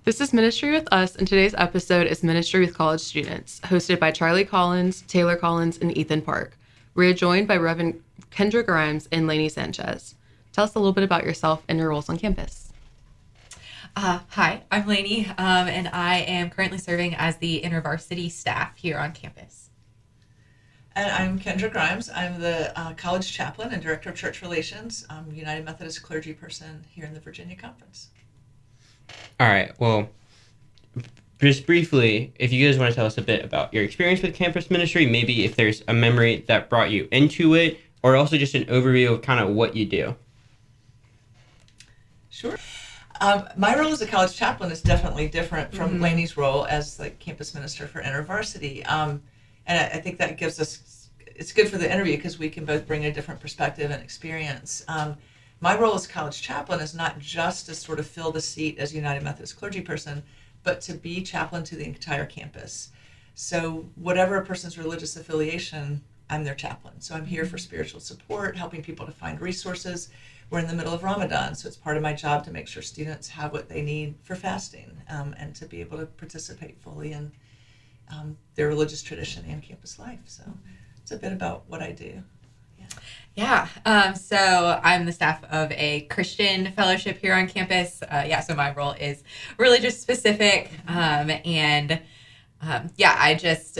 This is Ministry with Us, and today's episode is Ministry with College Students, hosted by Charlie Collins, Taylor Collins, and Ethan Park. We are joined by Reverend Kendra Grimes and Lainey Sanchez. Tell us a little bit about yourself and your roles on campus. Hi, I'm Lainey, and I am currently serving as the InterVarsity staff here on campus. And I'm Kendra Grimes. I'm the college chaplain and director of church relations. I'm a United Methodist clergy person here in the Virginia Conference. All right. Well, just briefly, if you guys want to tell us a bit about your experience with campus ministry, maybe if there's a memory that brought you into it, or also just an overview of kind of what you do. Sure. My role as a college chaplain is definitely different from Lainey's role as the campus minister for InterVarsity. And I think that gives us, it's good for the interview because we can both bring a different perspective and experience. My role as college chaplain is not just to sort of fill the seat as United Methodist clergy person, but to be chaplain to the entire campus. So whatever a person's religious affiliation, I'm their chaplain. So I'm here for spiritual support, helping people to find resources. We're in the middle of Ramadan, so it's part of my job to make sure students have what they need for fasting and to be able to participate fully in their religious tradition and campus life. So it's a bit about what I do. So I'm the staff of a Christian fellowship here on campus. So my role is religious specific.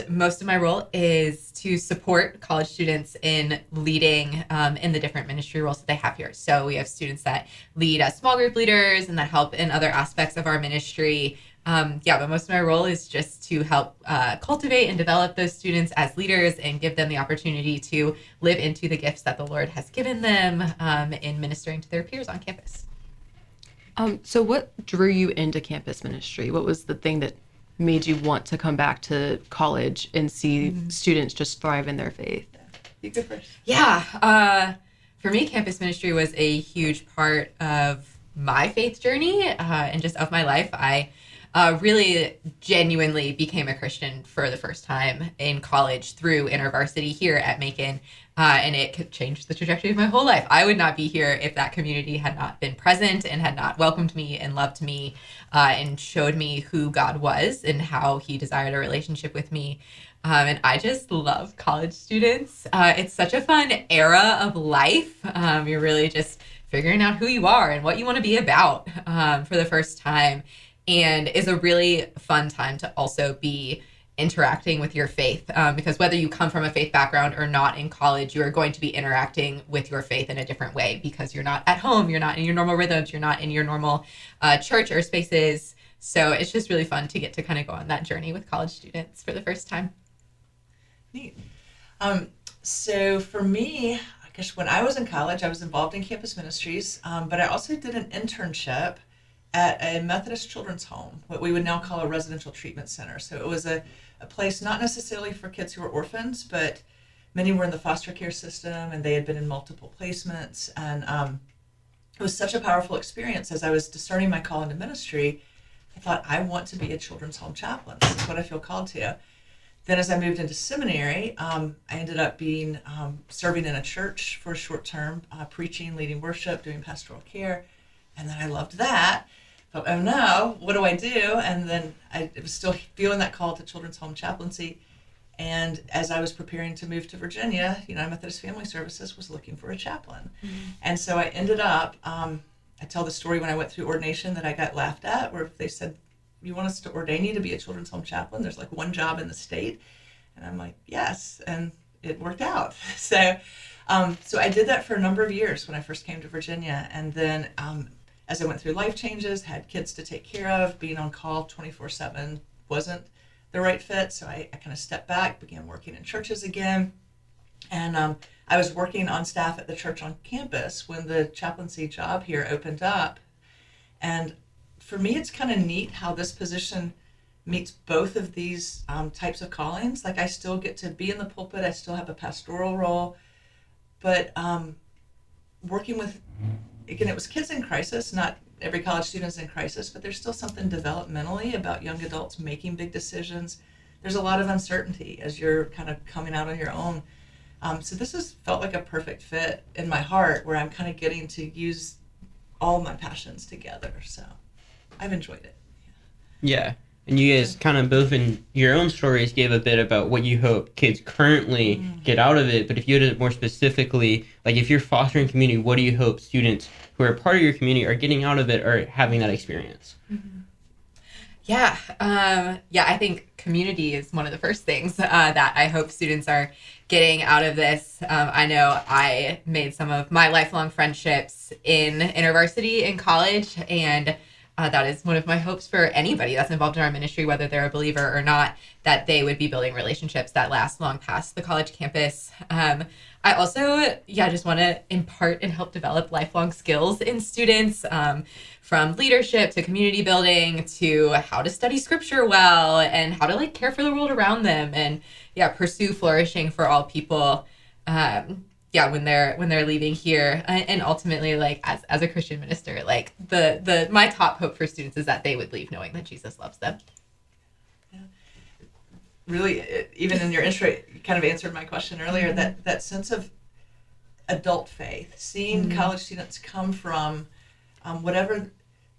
Most of my role is to support college students in leading in the different ministry roles that they have here. So we have students that lead as small group leaders and that help in other aspects of our ministry. But most of my role is just to help cultivate and develop those students as leaders and give them the opportunity to live into the gifts that the Lord has given them in ministering to their peers on campus. So what drew you into campus ministry? What was the thing that made you want to come back to college and see students just thrive in their faith? You go first. For me, campus ministry was a huge part of my faith journey and just of my life. I really genuinely became a Christian for the first time in college through InterVarsity here at Macon, and it changed the trajectory of my whole life. I would not be here if that community had not been present and had not welcomed me and loved me and showed me who God was and how he desired a relationship with me. And I just love college students. It's such a fun era of life. You're really just figuring out who you are and what you want to be about for the first time. And is a really fun time to also be interacting with your faith because whether you come from a faith background or not in college, you are going to be interacting with your faith in a different way because you're not at home, you're not in your normal rhythms, you're not in your normal church or spaces. So it's just really fun to get to kind of go on that journey with college students for the first time. Neat. So for me, I guess when I was in college, I was involved in campus ministries, but I also did an internship at a Methodist children's home, what we would now call a residential treatment center. So it was a place not necessarily for kids who were orphans, but many were in the foster care system and they had been in multiple placements. And it was such a powerful experience. As I was discerning my call into ministry, I thought, I want to be a children's home chaplain. That's what I feel called to. Then as I moved into seminary, I ended up being serving in a church for a short term, preaching, leading worship, doing pastoral care. And then I loved that. Thought, oh no, what do I do? And then I was still feeling that call to children's home chaplaincy. And as I was preparing to move to Virginia, United Methodist Family Services was looking for a chaplain. And so I ended up, I tell the story when I went through ordination that I got laughed at, where they said, you want us to ordain you to be a children's home chaplain? There's like one job in the state. And I'm like, yes. And it worked out. So I did that for a number of years when I first came to Virginia. And then as I went through life changes, had kids to take care of, being on call 24/7 wasn't the right fit. So I kind of stepped back, began working in churches again. And I was working on staff at the church on campus when the chaplaincy job here opened up. And for me, it's kind of neat how this position meets both of these types of callings. Like I still get to be in the pulpit, I still have a pastoral role, but working with, again, it was kids in crisis. Not every college student is in crisis, but there's still something developmentally about young adults making big decisions. There's a lot of uncertainty as you're kind of coming out on your own. So this has felt like a perfect fit in my heart where I'm kind of getting to use all my passions together. So I've enjoyed it. Yeah. And you guys kind of both in your own stories gave a bit about what you hope kids currently get out of it. But if you had it more specifically, like if you're fostering community, what do you hope students who are part of your community are getting out of it or having that experience? Yeah. I think community is one of the first things that I hope students are getting out of this. I know I made some of my lifelong friendships in InterVarsity in college, and that is one of my hopes for anybody that's involved in our ministry, whether they're a believer or not, that they would be building relationships that last long past the college campus. I also, just want to impart and help develop lifelong skills in students, from leadership to community building to how to study scripture well and how to care for the world around them and pursue flourishing for all people. When they're leaving here, and ultimately, as a Christian minister, my top hope for students is that they would leave knowing that Jesus loves them. Really, even in your intro, you kind of answered my question earlier, that sense of adult faith, seeing college students come from whatever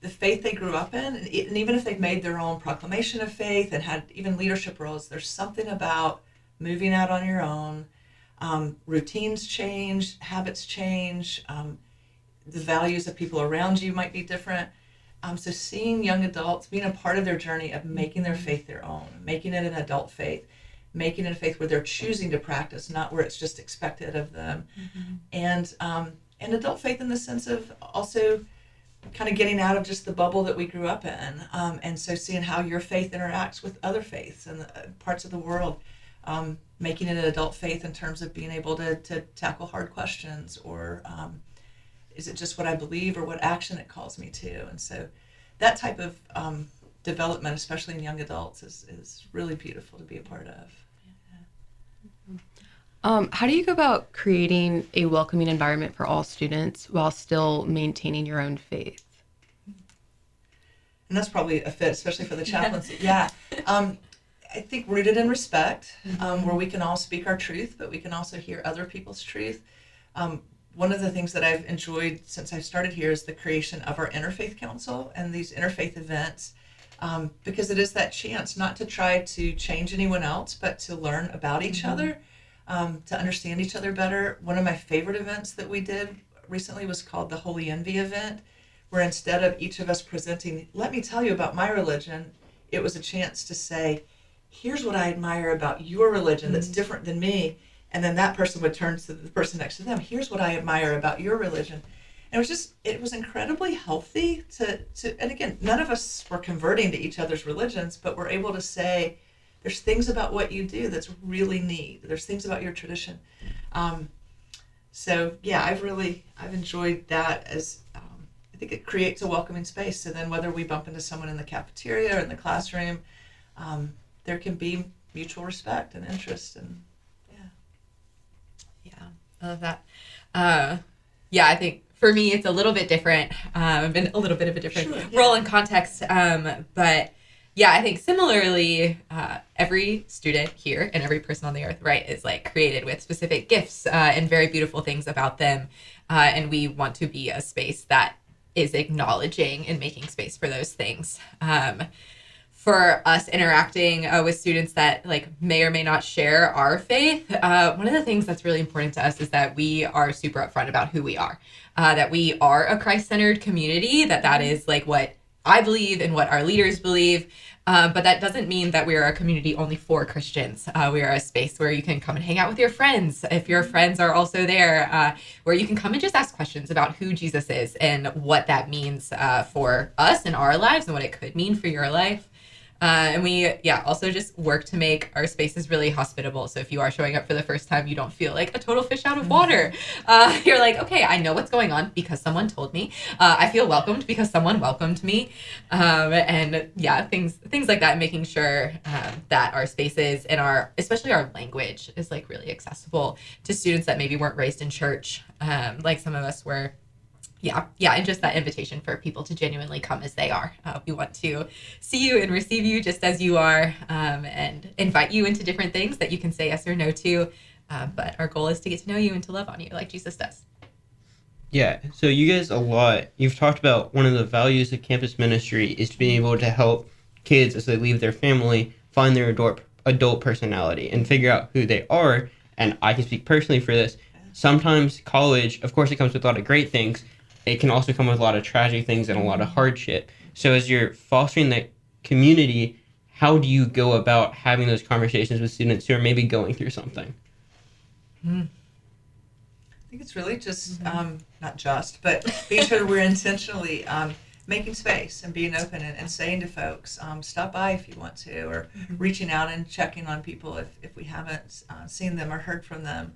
the faith they grew up in, and even if they've made their own proclamation of faith and had even leadership roles, there's something about moving out on your own. Routines change, habits change, the values of people around you might be different. So seeing young adults, being a part of their journey of making their faith their own, making it an adult faith, making it a faith where they're choosing to practice, not where it's just expected of them. And adult faith in the sense of also kind of getting out of just the bubble that we grew up in. And so seeing how your faith interacts with other faiths and parts of the world. Making it an adult faith in terms of being able to tackle hard questions, or is it just what I believe or what action it calls me to? And so that type of development, especially in young adults, is really beautiful to be a part of. How do you go about creating a welcoming environment for all students while still maintaining your own faith? And that's probably a fit, especially for the chaplaincy. I think rooted in respect, where we can all speak our truth, but we can also hear other people's truth. One of the things that I've enjoyed since I started here is the creation of our Interfaith Council and these interfaith events, because it is that chance not to try to change anyone else, but to learn about each other, to understand each other better. One of my favorite events that we did recently was called the Holy Envy event, where instead of each of us presenting, let me tell you about my religion, it was a chance to say, here's what I admire about your religion that's different than me. And then that person would turn to the person next to them. Here's what I admire about your religion. And it was incredibly healthy to, and again, none of us were converting to each other's religions, but we're able to say, there's things about what you do that's really neat. There's things about your tradition. I've enjoyed that as, I think it creates a welcoming space. So then whether we bump into someone in the cafeteria or in the classroom, there can be mutual respect and interest, and I love that. I think for me it's a little bit different. Been a little bit of a different role and context, but I think similarly, every student here and every person on the earth, right, is created with specific gifts and very beautiful things about them, and we want to be a space that is acknowledging and making space for those things. For us interacting with students that may or may not share our faith, one of the things that's really important to us is that we are super upfront about who we are, that we are a Christ-centered community, that is what I believe and what our leaders believe, but that doesn't mean that we are a community only for Christians. We are a space where you can come and hang out with your friends if your friends are also there, where you can come and just ask questions about who Jesus is and what that means for us in our lives and what it could mean for your life. And we, also just work to make our spaces really hospitable. So if you are showing up for the first time, you don't feel like a total fish out of water. You're okay, I know what's going on because someone told me. I feel welcomed because someone welcomed me. Things like that, making sure that our spaces and especially our language is really accessible to students that maybe weren't raised in church, like some of us were. And just that invitation for people to genuinely come as they are. We want to see you and receive you just as you are, and invite you into different things that you can say yes or no to. But our goal is to get to know you and to love on you like Jesus does. Yeah, so you guys you've talked about one of the values of campus ministry is being able to help kids as they leave their family find their adult personality and figure out who they are. And I can speak personally for this. Sometimes college, of course, it comes with a lot of great things. It can also come with a lot of tragic things and a lot of hardship. So as you're fostering that community, how do you go about having those conversations with students who are maybe going through something? I think it's really just, not just, but being sure that we're intentionally making space and being open and saying to folks, stop by if you want to, or reaching out and checking on people if we haven't seen them or heard from them.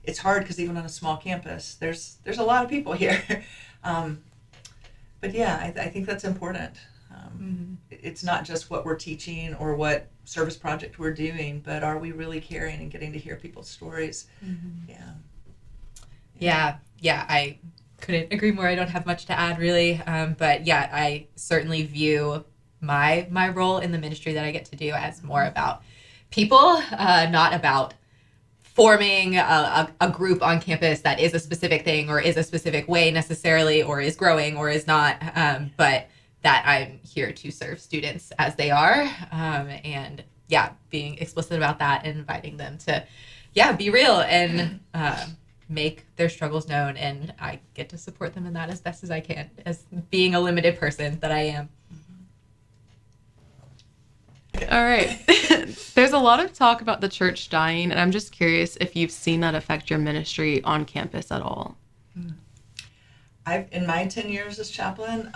It's hard because even on a small campus, there's a lot of people here. But yeah, I think that's important. It's not just what we're teaching or what service project we're doing, but are we really caring and getting to hear people's stories? Yeah, I couldn't agree more. I don't have much to add, really. But yeah, I certainly view my role in the ministry that I get to do as more about people, not about forming a group on campus that is a specific thing or is a specific way necessarily, or is growing or is not, but that I'm here to serve students as they are. And yeah, being explicit about that and inviting them to, be real and make their struggles known. And I get to support them in that as best as I can, as being a limited person that I am. All right. There's a lot of talk about the church dying, and I'm just curious if you've seen that affect your ministry on campus at all. In my 10 years as chaplain,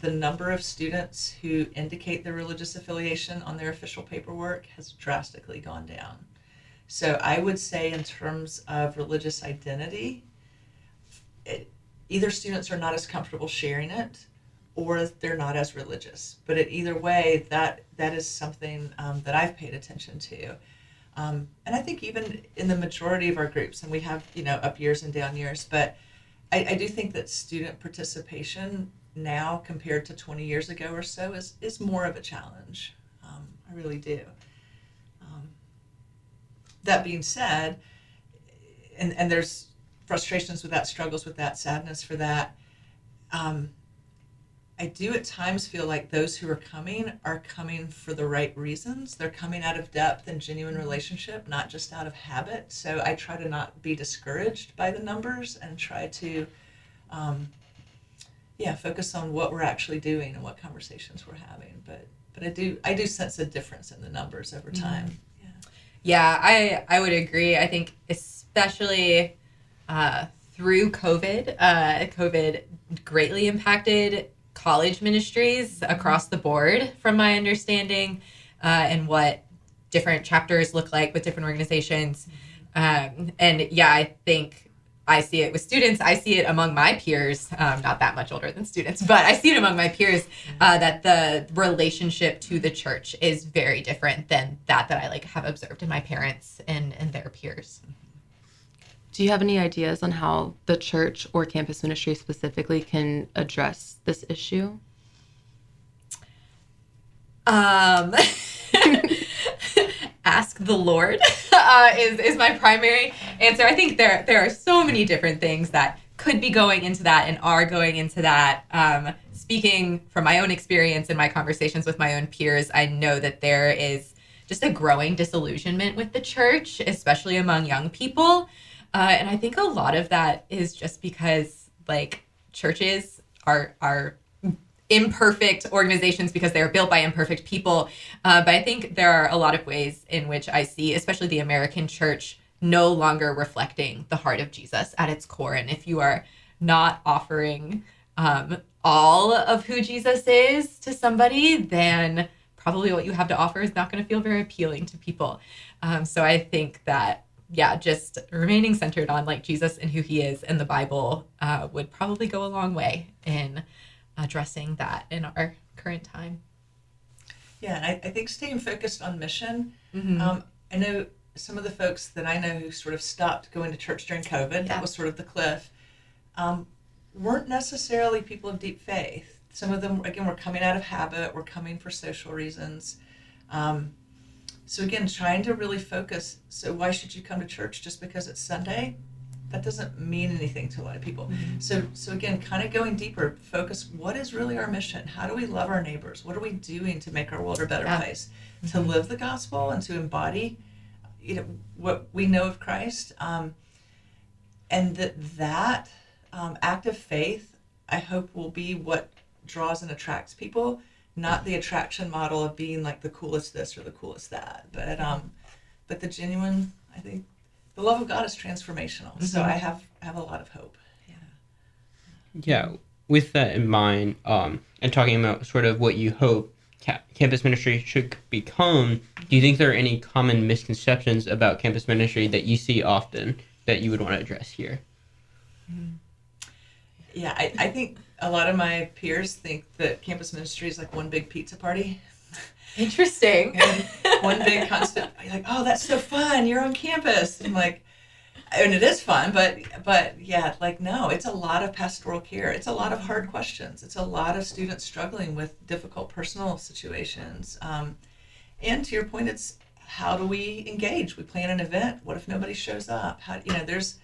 the number of students who indicate their religious affiliation on their official paperwork has drastically gone down. So I would say in terms of religious identity, either students are not as comfortable sharing it, or they're not as religious. But either way, that is something that I've paid attention to. And I think even in the majority of our groups, and we have, up years and down years, but I do think that student participation now compared to 20 years ago or so is more of a challenge. I really do. That being said, and there's frustrations with that, struggles with that, sadness for that, I do at times feel like those who are coming for the right reasons. They're coming out of depth and genuine relationship, not just out of habit. So I try to not be discouraged by the numbers and try to, focus on what we're actually doing and what conversations we're having. But I do sense a difference in the numbers over time. Yeah, I would agree. I think especially through COVID, COVID greatly impacted college ministries across the board, from my understanding, and what different chapters look like with different organizations. I think I see it with students. I see it among my peers, not that much older than students, but I see it among my peers, that the relationship to the church is very different than that I have observed in my parents and their peers. Do you have any ideas on how the church or campus ministry specifically can address this issue? Ask the Lord is my primary answer. I think there are so many different things that could be going into that and are going into that. Speaking from my own experience and my conversations with my own peers, I know that there is just a growing disillusionment with the church, especially among young people. And I think a lot of that is just because churches are imperfect organizations because they're built by imperfect people. But I think there are a lot of ways in which I see, especially the American church, no longer reflecting the heart of Jesus at its core. And if you are not offering all of who Jesus is to somebody, then probably what you have to offer is not going to feel very appealing to people. So I think that just remaining centered on Jesus and who he is and the Bible would probably go a long way in addressing that in our current time. Yeah, and I think staying focused on mission. I know some of the folks that I know who sort of stopped going to church during COVID, that was sort of the cliff, weren't necessarily people of deep faith. Some of them, again, were coming out of habit, were coming for social reasons. So again, trying to really focus. So why should you come to church? Just because it's Sunday? that doesn't mean anything to a lot of people. So again, kind of going deeper, focus, what is really our mission? How do we love our neighbors? What are we doing to make our world a better place? To live the gospel and to embody, what we know of Christ. And that act of faith, I hope, will be what draws and attracts people, not the attraction model of being like the coolest this or the coolest that, but the genuine, I think, the love of God is transformational. So I have a lot of hope. Yeah, with that in mind, and talking about sort of what you hope campus ministry should become, do you think there are any common misconceptions about campus ministry that you see often that you would want to address here? Yeah, I think a lot of my peers think that campus ministry is like one big pizza party. Interesting. One big constant, like, oh, that's so fun, you're on campus. And like, and it is fun, but yeah, like, no, it's a lot of pastoral care. It's a lot of hard questions. It's a lot of students struggling with difficult personal situations. And to your point, it's how do we engage? We plan an event. What if nobody shows up? There's,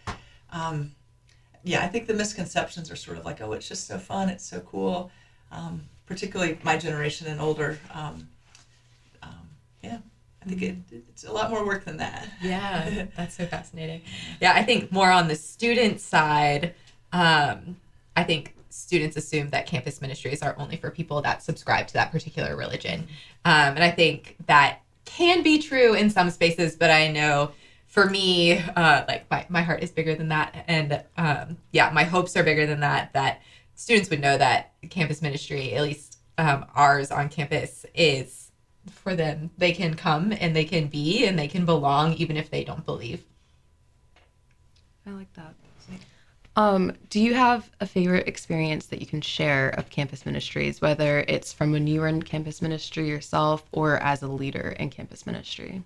I think the misconceptions are sort of like, oh, it's just so fun. It's so cool. Particularly my generation and older. I think it's a lot more work than that. Yeah, that's so fascinating. Yeah, I think more on the student side, I think students assume that campus ministries are only for people that subscribe to that particular religion. And I think that can be true in some spaces, but I know for me, like my heart is bigger than that. And my hopes are bigger than that students would know that campus ministry, at least ours on campus, is for them. They can come and they can be and they can belong even if they don't believe. I like that. Do you have a favorite experience that you can share of campus ministries, whether it's from when you were in campus ministry yourself or as a leader in campus ministry?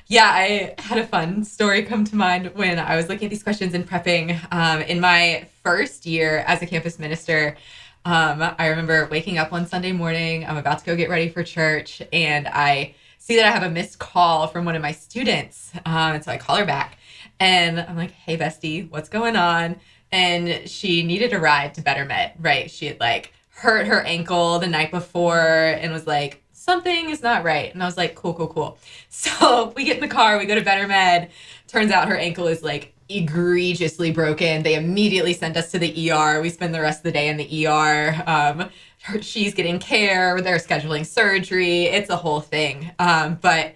Yeah, I had a fun story come to mind when I was looking at these questions and prepping. In my first year as a campus minister, I remember waking up one Sunday morning, I'm about to go get ready for church, and I see that I have a missed call from one of my students. And so I call her back, and I'm like, hey, bestie, what's going on? And she needed a ride to Better Med, right? She had like hurt her ankle the night before and was like, something is not right. And I was like, cool. So we get in the car, we go to Better Med. Turns out her ankle is like egregiously broken. They immediately sent us to the ER. We spend the rest of the day in the ER. She's getting care. They're scheduling surgery. It's a whole thing. But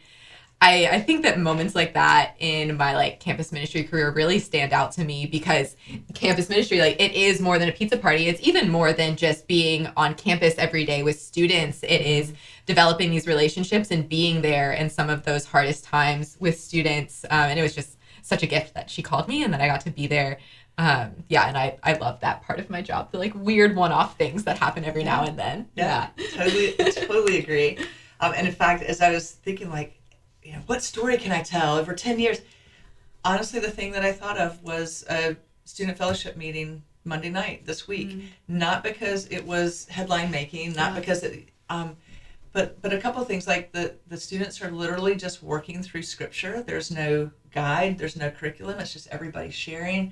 I think that moments like that in my like campus ministry career really stand out to me, because campus ministry, like, it is more than a pizza party. It's even more than just being on campus every day with students. It is developing these relationships and being there in some of those hardest times with students. And it was just such a gift that she called me and that I got to be there. And I love that part of my job, the like weird one-off things that happen every now and then. Yeah. Totally agree. And in fact, as I was thinking, like, what story can I tell over 10 years? Honestly, the thing that I thought of was a student fellowship meeting Monday night this week. Not because it was headline making, not because it, but a couple of things, like the students are literally just working through scripture. There's no guide, there's no curriculum. It's just everybody sharing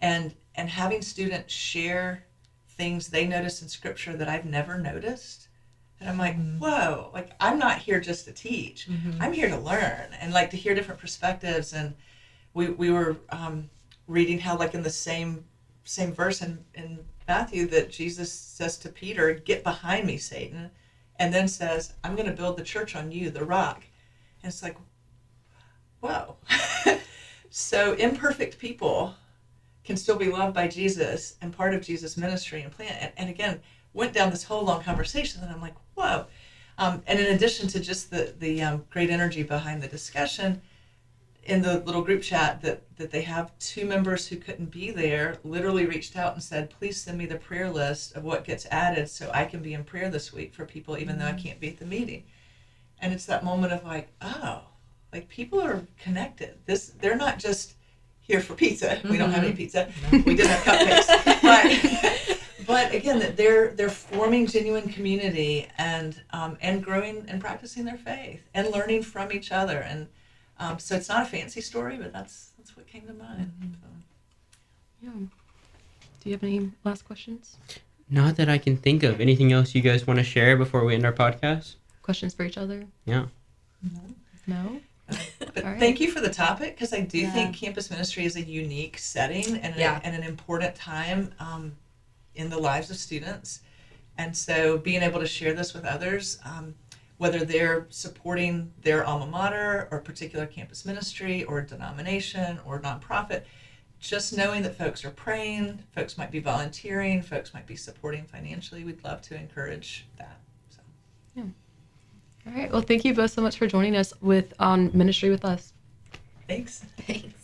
and having students share things they notice in scripture that I've never noticed. And I'm like, whoa, like, I'm not here just to teach. I'm here to learn and like to hear different perspectives. And we were reading how, like, in the same verse in Matthew, that Jesus says to Peter, get behind me, Satan. And then says, I'm going to build the church on you, the rock. And it's like, whoa. So imperfect people can still be loved by Jesus and part of Jesus' ministry and plan. And again, went down this whole long conversation, and I'm like, whoa. And in addition to just the great energy behind the discussion, in the little group chat that they have, 2 members who couldn't be there literally reached out and said, please send me the prayer list of what gets added so I can be in prayer this week for people, even though I can't be at the meeting. And it's that moment of like, oh, like, people are connected. They're not just here for pizza. We don't have any pizza. We did have cupcakes. But again, that they're forming genuine community and growing and practicing their faith and learning from each other. And so it's not a fancy story, but that's that's what came to mind. So. Yeah. Do you have any last questions? Not that I can think of. Anything else you guys want to share before we end our podcast? Questions for each other? Yeah. No? But All right. thank you for the topic, because I do Yeah. think campus ministry is a unique setting and, and an important time in the lives of students. And so being able to share this with others, whether they're supporting their alma mater or particular campus ministry or denomination or nonprofit, just knowing that folks are praying, folks might be volunteering, folks might be supporting financially, we'd love to encourage that. So. All right. Well, thank you both so much for joining us on Ministry with Us. Thanks. Thanks.